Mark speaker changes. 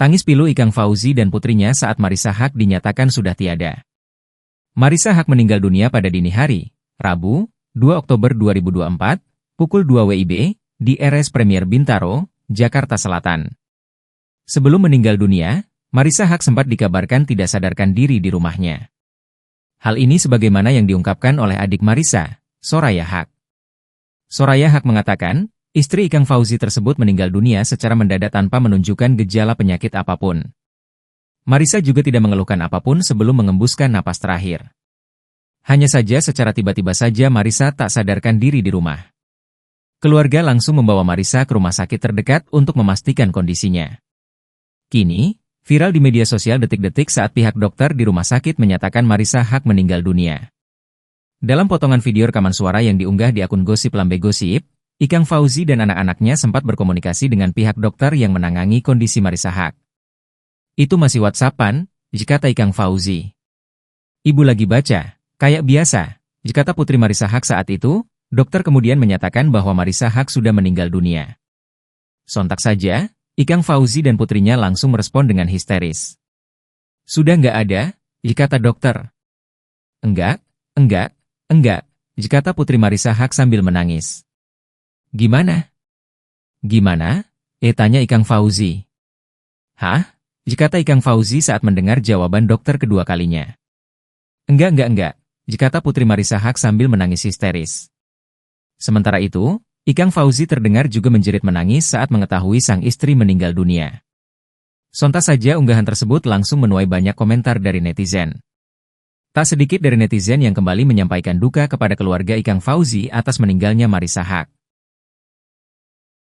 Speaker 1: Tangis pilu Ikang Fauzi dan putrinya saat Marissa Haque dinyatakan sudah tiada. Marissa Haque meninggal dunia pada dini hari, Rabu, 2 Oktober 2024, pukul 2 WIB, di RS Premier Bintaro, Jakarta Selatan. Sebelum meninggal dunia, Marissa Haque sempat dikabarkan tidak sadarkan diri di rumahnya. Hal ini sebagaimana yang diungkapkan oleh adik Marissa, Soraya Haque. Soraya Haque mengatakan, istri Ikang Fauzi tersebut meninggal dunia secara mendadak tanpa menunjukkan gejala penyakit apapun. Marissa juga tidak mengeluhkan apapun sebelum mengembuskan napas terakhir. Hanya saja secara tiba-tiba saja Marissa tak sadarkan diri di rumah. Keluarga langsung membawa Marissa ke rumah sakit terdekat untuk memastikan kondisinya. Kini, viral di media sosial detik-detik saat pihak dokter di rumah sakit menyatakan Marissa Haque meninggal dunia. Dalam potongan video rekaman suara yang diunggah di akun Gosip Lambe Gosip, Ikang Fauzi dan anak-anaknya sempat berkomunikasi dengan pihak dokter yang menangani kondisi Marissa Haque. Itu masih WhatsApp-an, kata Ikang Fauzi. Ibu lagi baca, kayak biasa, kata putri Marissa Haque saat itu, dokter kemudian menyatakan bahwa Marissa Haque sudah meninggal dunia. Sontak saja, Ikang Fauzi dan putrinya langsung merespon dengan histeris. Sudah nggak ada, kata dokter. Enggak, kata putri Marissa Haque sambil menangis. Gimana? Gimana? Tanya Ikang Fauzi. Hah? Kata Ikang Fauzi saat mendengar jawaban dokter kedua kalinya. Enggak, kata putri Marissa Haque sambil menangis histeris. Sementara itu, Ikang Fauzi terdengar juga menjerit menangis saat mengetahui sang istri meninggal dunia. Sontak saja unggahan tersebut langsung menuai banyak komentar dari netizen. Tak sedikit dari netizen yang kembali menyampaikan duka kepada keluarga Ikang Fauzi atas meninggalnya Marissa Haque.